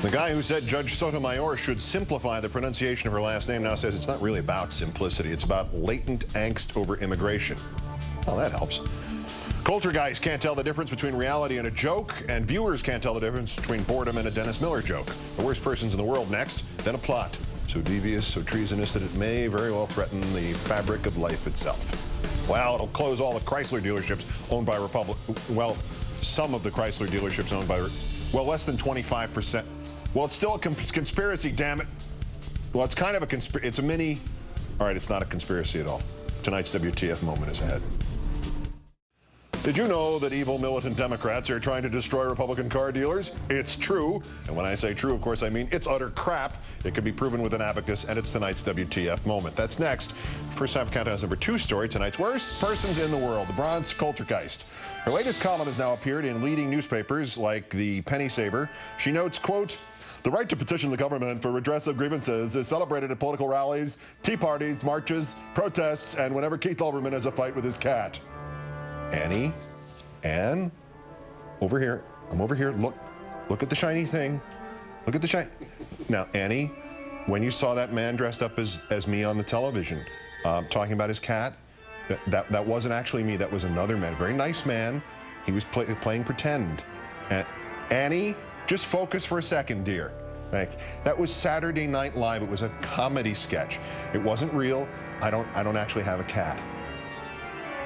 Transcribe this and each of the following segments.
The guy who said Judge Sotomayor should simplify the pronunciation of her last name now says it's not really about simplicity. It's about latent angst over immigration. Well, that helps. Coulter guys can't tell the difference between reality and a joke, and viewers can't tell the difference between boredom and a Dennis Miller joke. The worst persons in the world next, then a plot so devious, so treasonous that it may very well threaten the fabric of life itself. Well, it'll close all the Chrysler dealerships owned by well, some of the Chrysler dealerships owned by, well, less than 25%. Well, it's still a conspiracy, damn it. Well, it's kind of a conspiracy. It's a mini. All right, it's not a conspiracy at all. Tonight's WTF moment is ahead. Did you know that evil militant Democrats are trying to destroy Republican car dealers? It's true. And when I say true, of course, I mean it's utter crap. It can be proven with an abacus, and it's tonight's WTF moment. That's next. First half countdown's number 2 story, tonight's worst persons in the world, the bronze Coultergeist. Her latest column has now appeared in leading newspapers like the Penny Saver. She notes, quote, "The right to petition the government for redress of grievances is celebrated at political rallies, tea parties, marches, protests, and whenever Keith Olbermann has a fight with his cat." Anne, over here. I'm over here. Look at the shiny thing. Look at the shiny. Now, Annie, when you saw that man dressed up as me on the television, talking about his cat, that wasn't actually me. That was another man, very nice man. He was playing pretend. And Annie, just focus for a second, dear. That was Saturday Night Live. It was a comedy sketch. It wasn't real. I don't actually have a cat.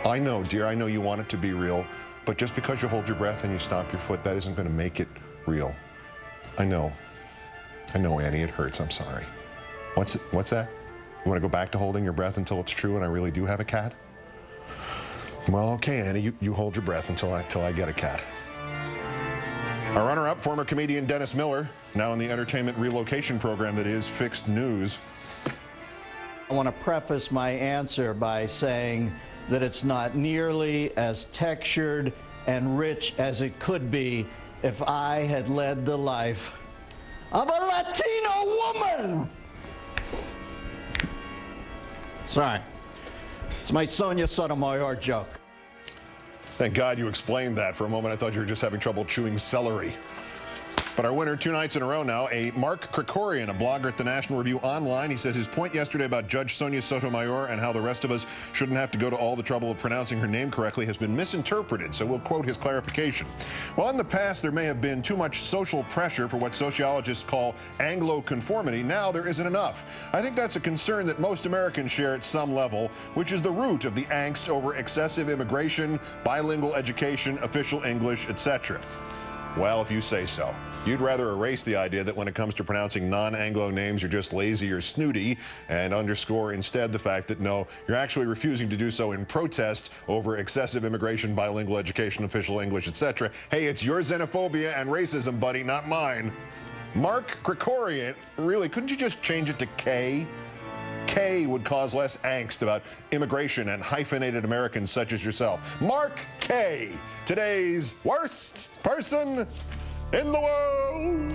I know, dear, I know you want it to be real, but just because you hold your breath and you stomp your foot, that isn't going to make it real. I know, Annie, it hurts. I'm sorry. What's that? You want to go back to holding your breath until it's true and I really do have a cat? Well, okay, Annie, you hold your breath until I get a cat. Our runner-up, former comedian Dennis Miller, now in the entertainment relocation program that is Fixed News. I want to preface my answer by saying that it's not nearly as textured and rich as it could be if I had led the life of a Latino woman. Sorry. It's my Sonia Sotomayor joke. Thank God you explained that. For a moment, I thought you were just having trouble chewing celery. But our winner 2 nights in a row now, a Mark Krikorian, a blogger at the National Review Online. He says his point yesterday about Judge Sonia Sotomayor and how the rest of us shouldn't have to go to all the trouble of pronouncing her name correctly has been misinterpreted, so we'll quote his clarification. While in the past there may have been too much social pressure for what sociologists call Anglo-conformity, now there isn't enough. I think that's a concern that most Americans share at some level, which is the root of the angst over excessive immigration, bilingual education, official English, etc. Well, if you say so. You'd rather erase the idea that when it comes to pronouncing non-Anglo names, you're just lazy or snooty, and underscore instead the fact that no, you're actually refusing to do so in protest over excessive immigration, bilingual education, official English, etc. Hey, it's your xenophobia and racism, buddy, not mine. Mark Krikorian, really, couldn't you just change it to K? K would cause less angst about immigration and hyphenated Americans such as yourself. Mark K, today's worst person in the world.